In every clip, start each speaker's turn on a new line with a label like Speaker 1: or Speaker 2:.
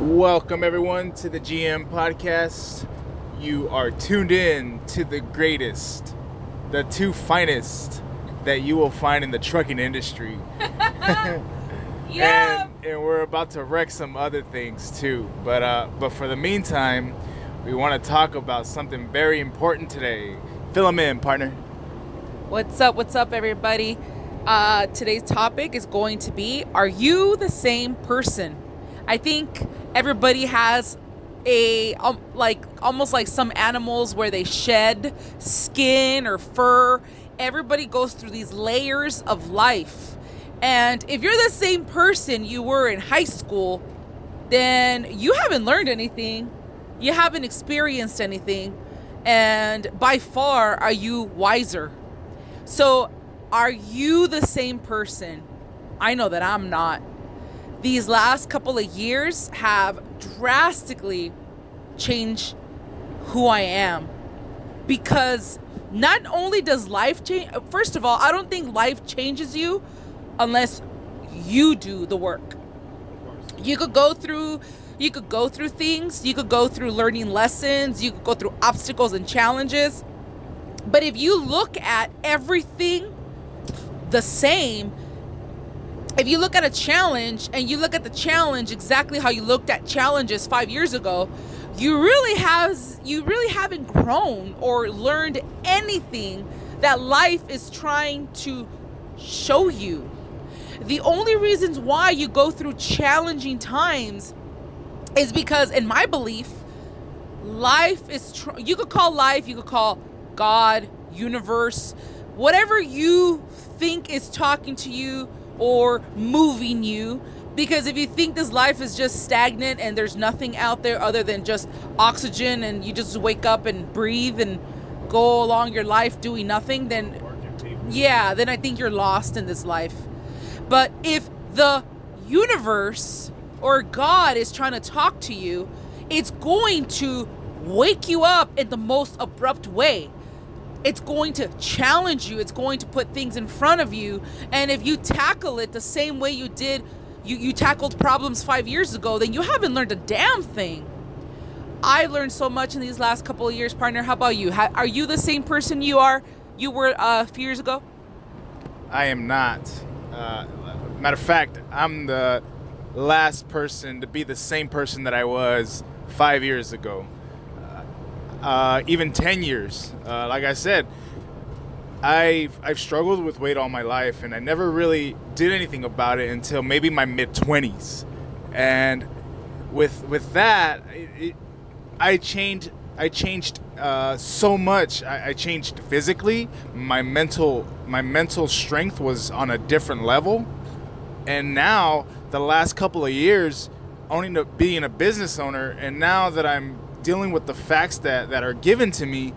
Speaker 1: Welcome everyone to the GM podcast. You are tuned in to the greatest, the two finest that you will find in the trucking industry.
Speaker 2: Yeah.
Speaker 1: And we're about to wreck some other things too. But for the meantime, we want to talk about something very important today. Fill them in, partner.
Speaker 2: What's up, everybody? Today's topic is going to be, are you the same person? I think everybody has almost like some animals where they shed skin or fur. Everybody goes through these layers of life. And if you're the same person you were in high school, then you haven't learned anything. You haven't experienced anything. And by far, are you wiser? So, are you the same person? I know that I'm not. These last couple of years have drastically changed who I am. Because not only does life change, first of all, I don't think life changes you unless you do the work. You could go through things, you could go through learning lessons, you could go through obstacles and challenges. But if you look at everything the same, if you look at a challenge and you look at the challenge exactly how you looked at challenges 5 years ago, you really haven't grown or learned anything that life is trying to show you. The only reasons why you go through challenging times is because, in my belief, life is you could call God, universe, whatever you think is talking to you or moving you. Because if you think this life is just stagnant and there's nothing out there other than just oxygen and you just wake up and breathe and go along your life doing nothing, then I think you're lost in this life. But if the universe or God is trying to talk to you, it's going to wake you up in the most abrupt way. It's going to challenge you. It's going to put things in front of you. And if you tackle it the same way you did, you tackled problems 5 years ago, then you haven't learned a damn thing. I learned so much in these last couple of years, partner. How about you? Are you the same person you were a few years ago?
Speaker 1: I am not. Matter of fact, I'm the last person to be the same person that I was 5 years ago. Even 10 years. Like I said, I've struggled with weight all my life, and I never really did anything about it until maybe my mid-20s. And with that, I changed so much. I changed physically. My mental strength was on a different level. And now, the last couple of years, owning being a business owner, and now that I'm dealing with the facts that are given to me,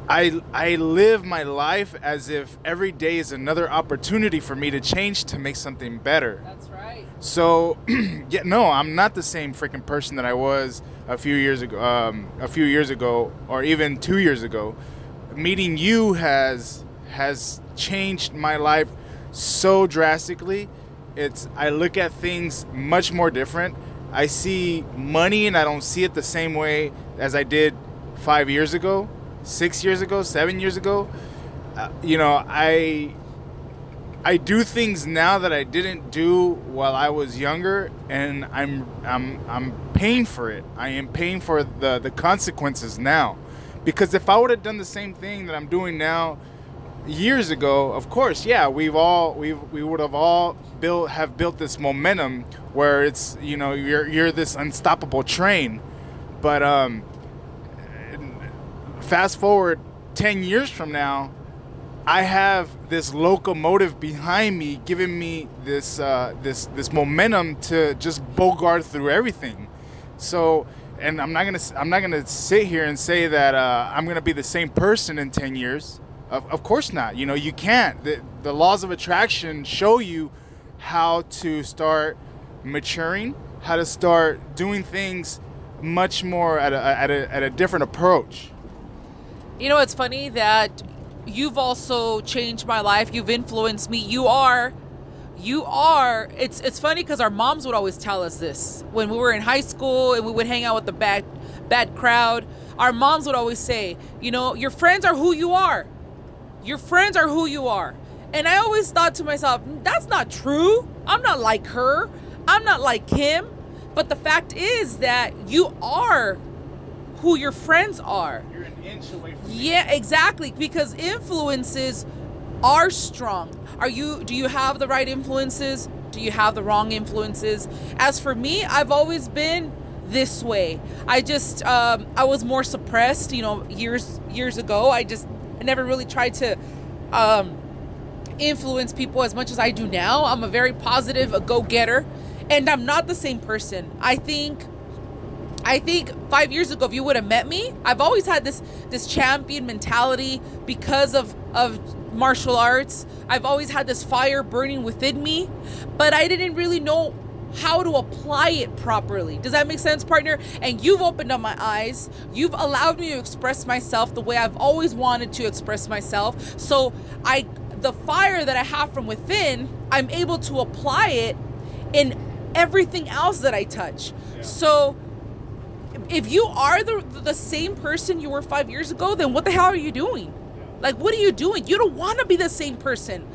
Speaker 1: I live my life as if every day is another opportunity for me to change, to make something better.
Speaker 2: That's right.
Speaker 1: So, I'm not the same freaking person that I was a few years ago, or even 2 years ago. Meeting you has changed my life so drastically. I look at things much more different. I see money and I don't see it the same way as I did 5 years ago, 6 years ago, 7 years ago. I do things now that I didn't do while I was younger, and I'm paying for it. I am paying for the consequences now. Because if I would have done the same thing that I'm doing now years ago, of course, yeah, we would have all built this momentum where it's, you're this unstoppable train. But fast forward 10 years from now, I have this locomotive behind me giving me this momentum to just bogart through everything. So, and I'm not gonna sit here and say that I'm gonna be the same person in 10 years. Of course not. You can't. The laws of attraction show you how to start maturing, how to start doing things much more at a different approach.
Speaker 2: It's funny that you've also changed my life. You've influenced me. You are You are. It's funny because our moms would always tell us this when we were in high school and we would hang out with the bad crowd. Our moms would always say, you know, your friends are who you are. Your friends are who you are. And I always thought to myself, that's not true. I'm not like her. I'm not like him. But the fact is that you are who your friends are.
Speaker 1: You're an inch away from me.
Speaker 2: Yeah, exactly. Because influences are strong. Do you have the right influences? Do you have the wrong influences? As for me, I've always been this way. I was more suppressed, you know, years ago. I never really tried to influence people as much as I do now. I'm a very positive, a go-getter, and I'm not the same person. I think 5 years ago, if you would have met me, I've always had this champion mentality because of martial arts. I've always had this fire burning within me, but I didn't really know how to apply it properly. Does that make sense, partner? And you've opened up my eyes. You've allowed me to express myself the way I've always wanted to express myself. So the fire that I have from within, I'm able to apply it in everything else that I touch. Yeah. So if you are the same person you were 5 years ago, then what the hell are you doing? Like, what are you doing? You don't want to be the same person.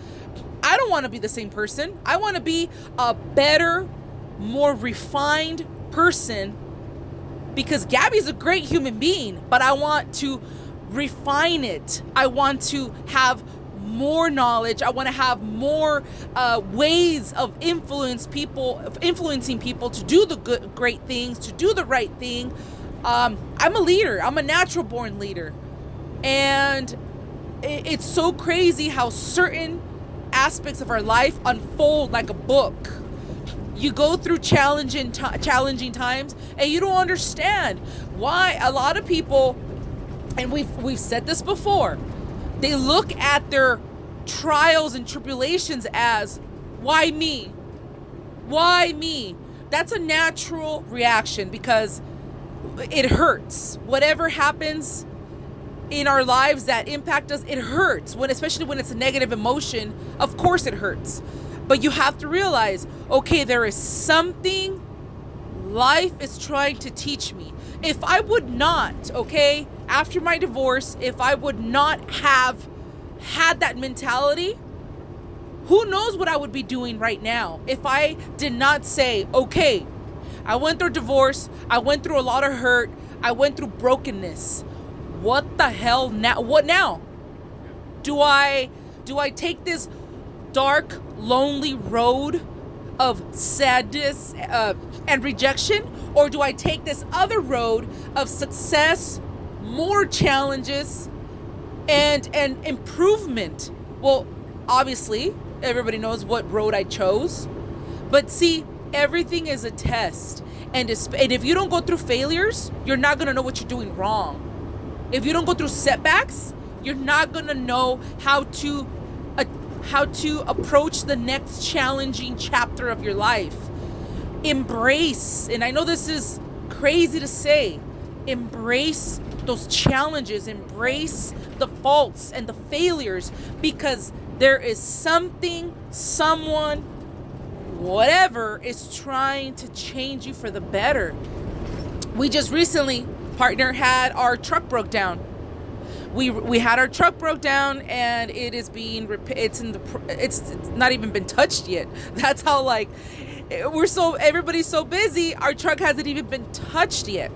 Speaker 2: I don't want to be the same person. I want to be a better, more refined person, because Gabby's a great human being, but I want to refine it. I want to have more knowledge. I want to have more ways of influencing people to do the great things, to do the right thing. I'm a leader. I'm a natural born leader. And it's so crazy how certain aspects of our life unfold like a book. You go through challenging times and you don't understand why a lot of people, and we've said this before, they look at their trials and tribulations as, why me? Why me? That's a natural reaction because it hurts. Whatever happens in our lives that impact us, it hurts. Especially when it's a negative emotion, of course it hurts. But you have to realize, okay, there is something life is trying to teach me. If I would not, okay, after my divorce, if I would not have had that mentality, who knows what I would be doing right now if I did not say, okay, I went through divorce, I went through a lot of hurt, I went through brokenness. What the hell now? What now? Do I take this dark, lonely road of sadness and rejection, or do I take this other road of success, more challenges, and improvement? Well, obviously, everybody knows what road I chose, but see, everything is a test, and if you don't go through failures, you're not gonna know what you're doing wrong. If you don't go through setbacks, you're not gonna know how to approach the next challenging chapter of your life. Embrace, and I know this is crazy to say, embrace those challenges, embrace the faults and the failures, because there is something, someone, whatever is trying to change you for the better. We just recently, partner, had our truck broke down. We had our truck broke down, and it is being it's not even been touched yet. That's how, like, everybody's so busy, our truck hasn't even been touched yet.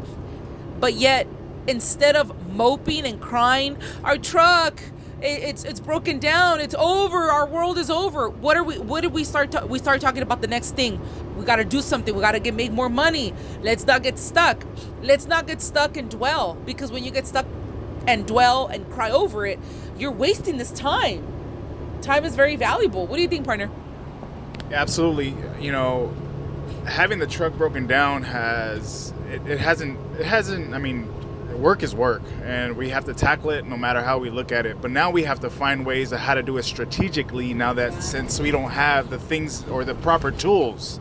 Speaker 2: But yet, instead of moping and crying, our truck, it's broken down, it's over, our world is over. What did we start? We started talking about the next thing. We got to do something. We got to make more money. Let's not get stuck. Let's not get stuck and dwell, because when you get stuck and dwell and cry over it, you're wasting this time. Time is very valuable. What do you think, partner?
Speaker 1: Absolutely. You know, having the truck broken down hasn't, I mean, work is work, and we have to tackle it no matter how we look at it. But now we have to find ways of how to do it strategically, now that since we don't have the things or the proper tools.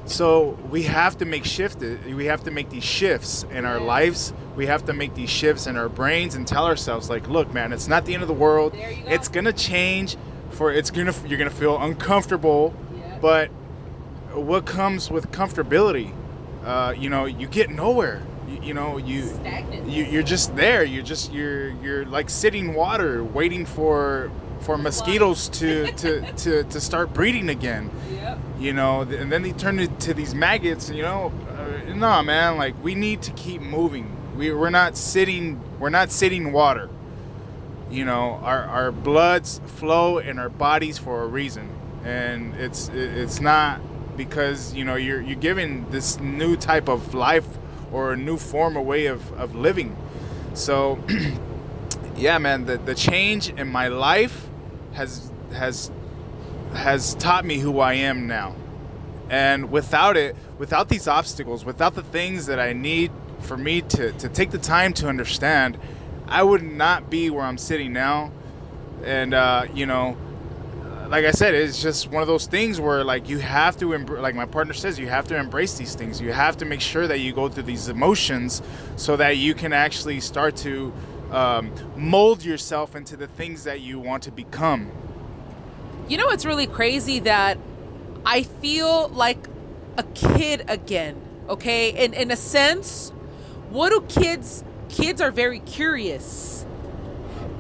Speaker 1: So we have to make these shifts in our lives. We have to make these shifts in our brains and tell ourselves, like, look, man, it's not the end of the world. It's going to change you're gonna feel uncomfortable,
Speaker 2: Yeah.
Speaker 1: but what comes with comfortability? You get nowhere.
Speaker 2: Stagnant.
Speaker 1: You're just there. You're like sitting water, waiting for mosquitoes to start breeding again.
Speaker 2: Yep.
Speaker 1: And then they turn into these maggots. Nah, man. Like, we need to keep moving. We're not sitting water. Our bloods flow in our bodies for a reason, and it's not because you're given this new type of life or a new form or way of living. So yeah, man, the change in my life has taught me who I am now. And without these obstacles, without the things that I need for me to take the time to understand, I would not be where I'm sitting now. And like I said, it's just one of those things where, like, you have to like my partner says, you have to embrace these things. You have to make sure that you go through these emotions so that you can actually start to mold yourself into the things that you want to become.
Speaker 2: It's really crazy that I feel like a kid again. Okay, in a sense, what do kids are very curious.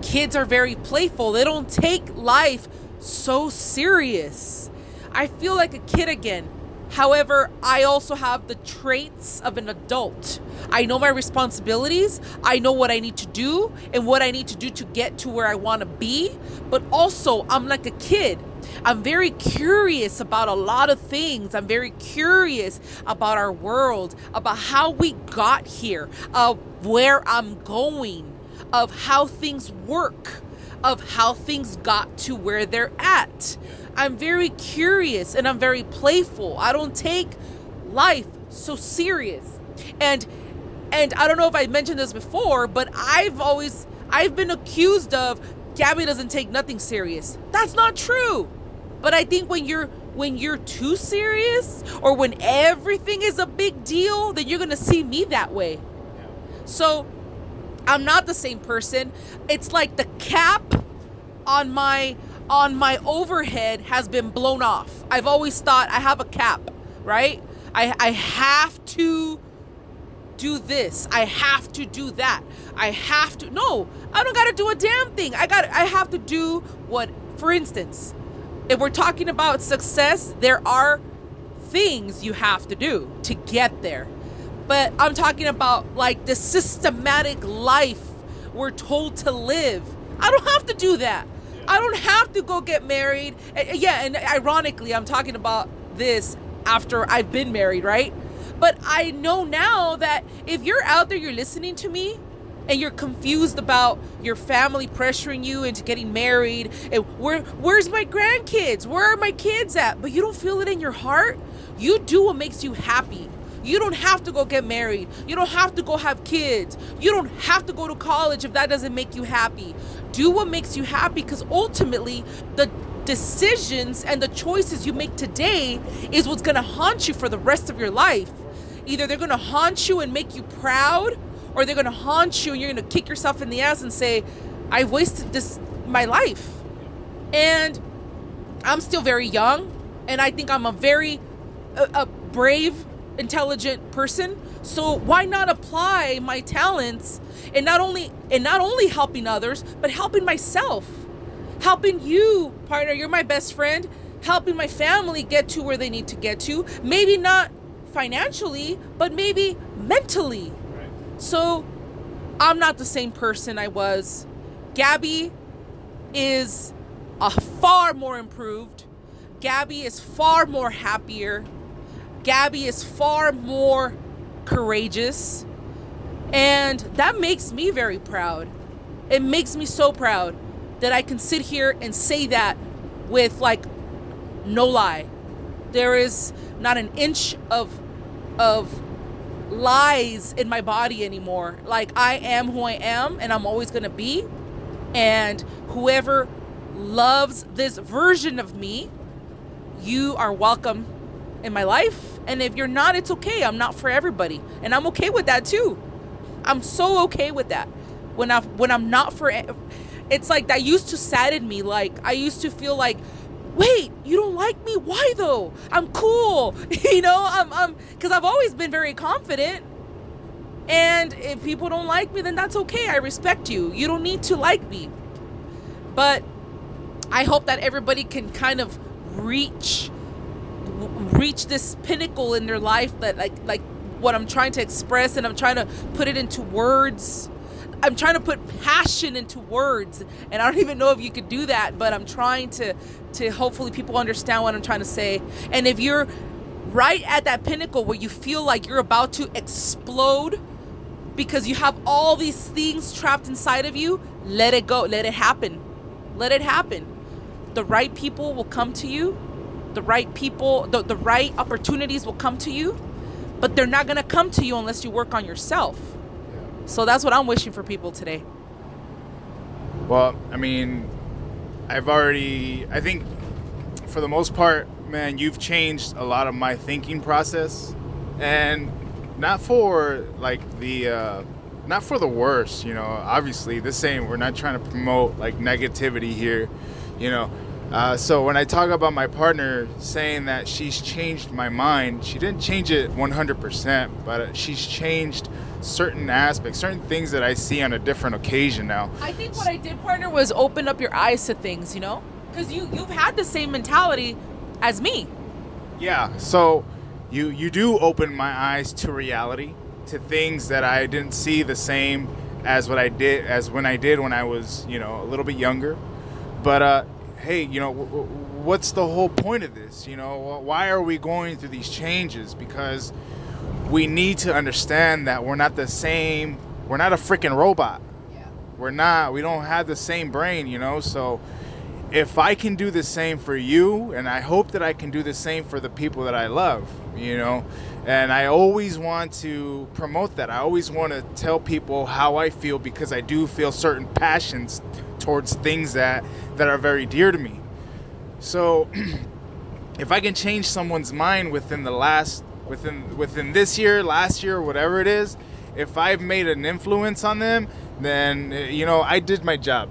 Speaker 2: Kids are very playful. They don't take life so serious. I feel like a kid again. However, I also have the traits of an adult. I know my responsibilities. I know what I need to do and what I need to do to get to where I want to be. But also, I'm like a kid. I'm very curious about a lot of things. I'm very curious about our world, about how we got here, of where I'm going, of how things work, of how things got to where they're at. I'm very curious and I'm very playful. I don't take life so serious. And I don't know if I mentioned this before, but I've been accused of Gabby doesn't take nothing serious. That's not true. But I think when you're too serious, or when everything is a big deal, then you're gonna see me that way. So I'm not the same person. It's like the cap on my overhead has been blown off. I've always thought I have a cap, right? I have to do this. I have to do that. No, I don't got to do a damn thing. I have to do what, for instance, if we're talking about success, there are things you have to do to get there. But I'm talking about like the systematic life we're told to live. I don't have to do that. I don't have to go get married. Yeah, and ironically, I'm talking about this after I've been married, right? But I know now that if you're out there, you're listening to me, and you're confused about your family pressuring you into getting married, and where's my grandkids? Where are my kids at? But you don't feel it in your heart. You do what makes you happy. You don't have to go get married. You don't have to go have kids. You don't have to go to college if that doesn't make you happy. Do what makes you happy, because ultimately the decisions and the choices you make today is what's going to haunt you for the rest of your life. Either they're going to haunt you and make you proud, or they're going to haunt you and you're going to kick yourself in the ass and say, I wasted my life. And I'm still very young, and I think I'm a very a brave, intelligent person. So why not apply my talents and not only helping others, but helping myself, helping you, partner, you're my best friend, helping my family get to where they need to get to. Maybe not financially, but maybe mentally. Right. So I'm not the same person I was. Gabby is far more improved. Gabby is far more happier. Gabby is far more courageous. And that makes me very proud. It makes me so proud that I can sit here and say that with like no lie. There is not an inch of lies in my body anymore. Like, I am who I am, and I'm always going to be. And whoever loves this version of me, you are welcome in my life. And if you're not, it's okay. I'm not for everybody, and I'm okay with that too. I'm so okay with that. When I'm not for, it's like that used to sadden me. Like I used to feel like, wait, you don't like me? Why though? I'm cool. I'm because I've always been very confident. And if people don't like me, then that's okay. I respect you. You don't need to like me. But I hope that everybody can kind of reach this pinnacle in their life, that like what I'm trying to express, and I'm trying to put it into words. I'm trying to put passion into words, and I don't even know if you could do that, but I'm trying to hopefully people understand what I'm trying to say. And if you're right at that pinnacle where you feel like you're about to explode because you have all these things trapped inside of you, let it go. Let it happen. Let it happen. The right people will come to you. The right people, the right opportunities will come to you, but they're not going to come to you unless you work on yourself. So that's what I'm wishing for people today.
Speaker 1: Well, I mean, I think for the most part, man, you've changed a lot of my thinking process, and not for not for the worse, obviously we're not trying to promote like negativity here, so when I talk about my partner saying that she's changed my mind, she didn't change it 100%, but she's changed certain aspects, certain things that I see on a different occasion now.
Speaker 2: I think what I did, partner, was open up your eyes to things, because you've had the same mentality as me.
Speaker 1: Yeah, so you do open my eyes to reality, to things that I didn't see the same as when I did when I was, a little bit younger. But hey, what's the whole point of this? Why are we going through these changes? Because we need to understand that we're not the same. We're not a freaking robot. Yeah. We don't have the same brain, so if I can do the same for you, and I hope that I can do the same for the people that I love, and I always want to promote that. I always want to tell people how I feel, because I do feel certain passions towards things that are very dear to me. So if I can change someone's mind within this year, last year, whatever it is, if I've made an influence on them, then I did my job.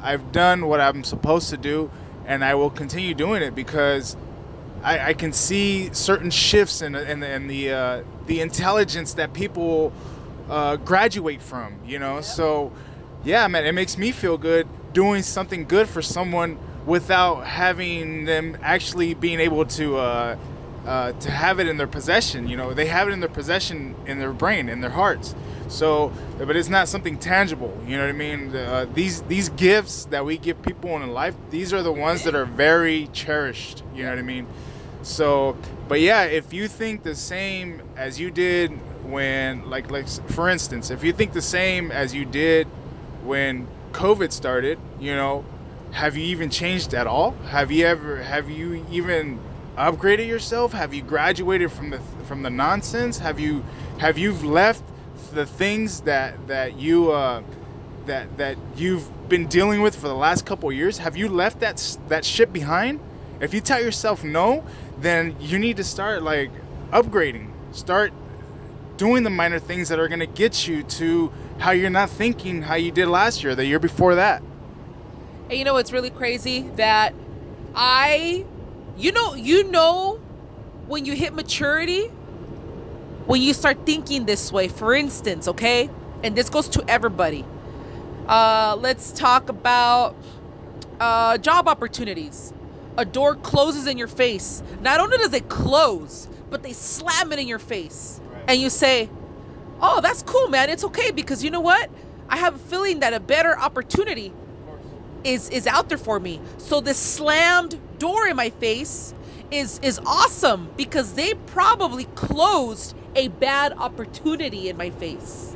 Speaker 1: I've done what I'm supposed to do, and I will continue doing it, because I can see certain shifts in the intelligence that people graduate from, Yeah. So, yeah, man, it makes me feel good doing something good for someone without having them actually being able to have it in their possession. They have it in their possession, in their brain, in their hearts. So, but it's not something tangible. You know what I mean? These gifts that we give people in life, these are the ones that are very cherished. You know what I mean? So, but yeah, if you think the same as you did when, like for instance, if you think the same as you did when COVID started, have you even changed at all? Have you even upgraded yourself? Have you graduated from the nonsense? Have you left the things that you've been dealing with for the last couple of years? Have you left that shit behind? If you tell yourself no, then you need to start upgrading. Start doing the minor things that are going to get you to how you're not thinking how you did last year, the year before that.
Speaker 2: And it's really crazy that when you hit maturity, when you start thinking this way, for instance, okay? And this goes to everybody. Let's talk about job opportunities. A door closes in your face. Not only does it close, but they slam it in your face. Right. And you say, oh, that's cool, man. It's okay, because you know what? I have a feeling that a better opportunity is out there for me. So this slammed door in my face is awesome, because they probably closed a bad opportunity in my face.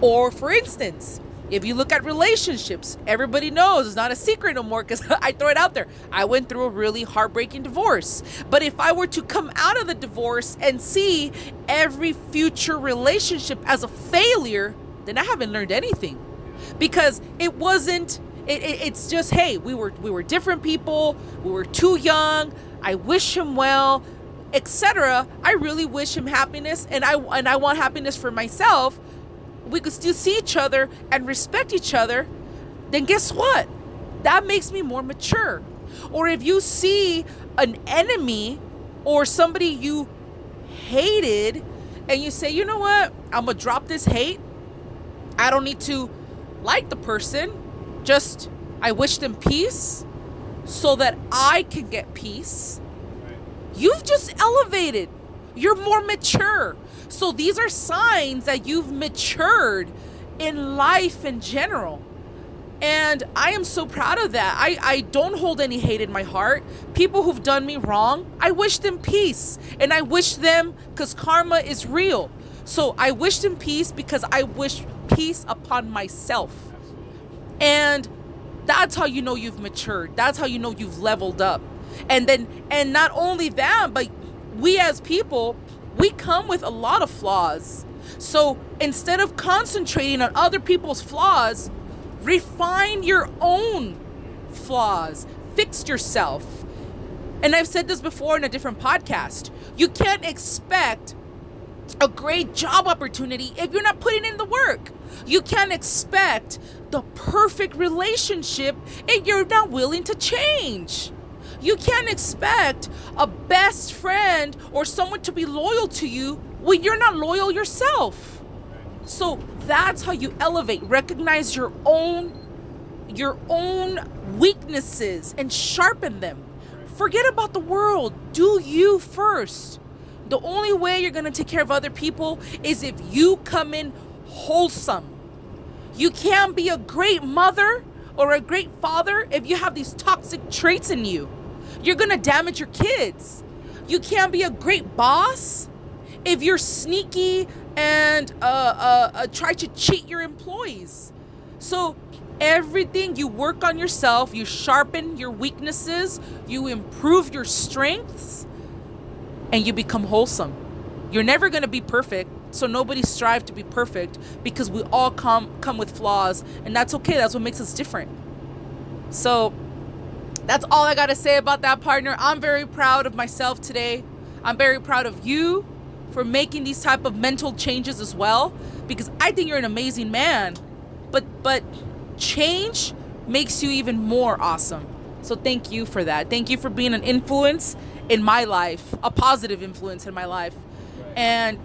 Speaker 2: Or for instance, if you look at relationships, everybody knows, it's not a secret no more, because I throw it out there. I went through a really heartbreaking divorce. But if I were to come out of the divorce and see every future relationship as a failure, then I haven't learned anything. Because it wasn't, it's just, hey, we were different people. We were too young. I wish him well, etc. I really wish him happiness, and I want happiness for myself. We could still see each other and respect each other, then guess what? That makes me more mature. Or if you see an enemy or somebody you hated and you say, you know what? I'm going to drop this hate. I don't need to like the person. Just, I wish them peace so that I can get peace. You've just elevated. You're more mature. So these are signs that you've matured in life in general. And I am so proud of that. I don't hold any hate in my heart. People who've done me wrong, I wish them peace. And I wish them, because karma is real. So I wish them peace because I wish peace upon myself. And that's how you know you've matured. That's how you know you've leveled up. And not only that, but we as people, we come with a lot of flaws. So instead of concentrating on other people's flaws, refine your own flaws. Fix yourself. And I've said this before in a different podcast. You can't expect a great job opportunity if you're not putting in the work. You can't expect the perfect relationship if you're not willing to change. You can't expect a best friend or someone to be loyal to you when you're not loyal yourself. So that's how you elevate. Recognize your own weaknesses and sharpen them. Forget about the world. Do you first. The only way you're going to take care of other people is if you come in wholesome. You can't be a great mother or a great father if you have these toxic traits in you. You're going to damage your kids. You can't be a great boss if you're sneaky and try to cheat your employees. So everything, you work on yourself, you sharpen your weaknesses, you improve your strengths, and you become wholesome. You're never going to be perfect, so nobody strive to be perfect because we all come with flaws, and that's okay. That's what makes us different. So that's all I got to say about that, partner. I'm very proud of myself today. I'm very proud of you for making these type of mental changes as well, because I think you're an amazing man. But change makes you even more awesome. So thank you for that. Thank you for being an influence in my life, a positive influence in my life. Right. And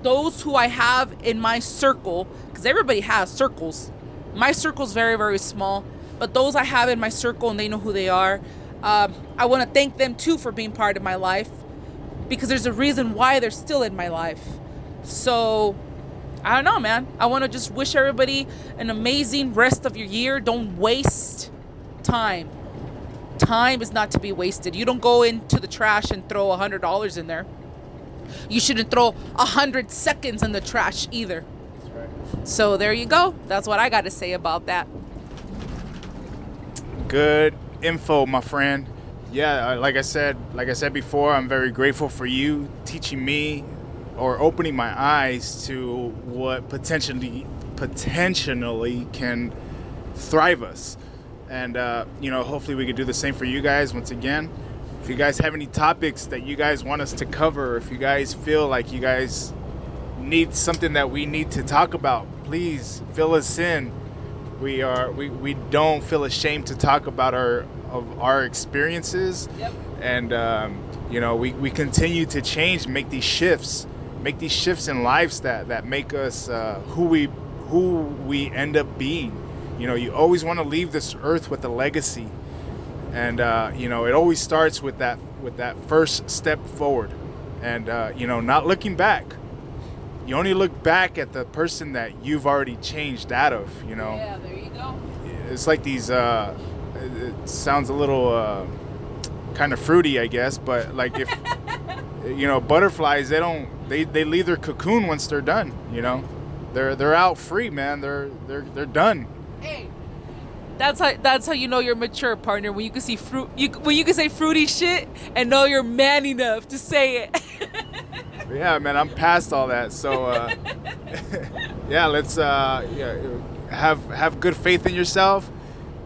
Speaker 2: those who I have in my circle, because everybody has circles. My circle's very, very small, but those I have in my circle and they know who they are, I want to thank them too for being part of my life, because there's a reason why they're still in my life. So I don't know, man. I want to just wish everybody an amazing rest of your year. Don't waste time. Time is not to be wasted. You don't go into the trash and throw $100 in there. You shouldn't throw 100 seconds in the trash either. That's right. So there you go. That's what I got to say about that.
Speaker 1: Good info, my friend. Yeah, like I said before, I'm very grateful for you teaching me or opening my eyes to what potentially can thrive us. And, hopefully we could do the same for you guys once again. If you guys have any topics that you guys want us to cover, if you guys feel like you guys need something that we need to talk about, please fill us in. We don't feel ashamed to talk about our experiences. Yep. And, we continue to change, make these shifts in lives that make us who we end up being. You always want to leave this earth with a legacy, and it always starts with that first step forward, and not looking back. You only look back at the person that you've already changed out of.
Speaker 2: Yeah, there you go.
Speaker 1: It's like these. It sounds a little kind of fruity, I guess, but like if butterflies, they leave their cocoon once they're done. They're out free, man. They're done.
Speaker 2: Hey, that's how you know you're mature, partner. When you can see when you can say fruity shit and know you're man enough to say it.
Speaker 1: Yeah, man, I'm past all that. So yeah, let's have good faith in yourself.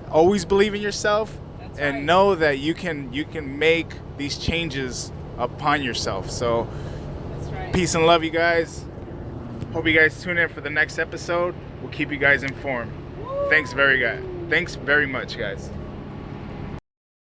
Speaker 1: Always believe in yourself. That's and right. Know that you can make these changes upon yourself. So that's right. Peace and love, you guys. Hope you guys tune in for the next episode. We'll keep you guys informed. Thanks very much. Thanks very much, guys.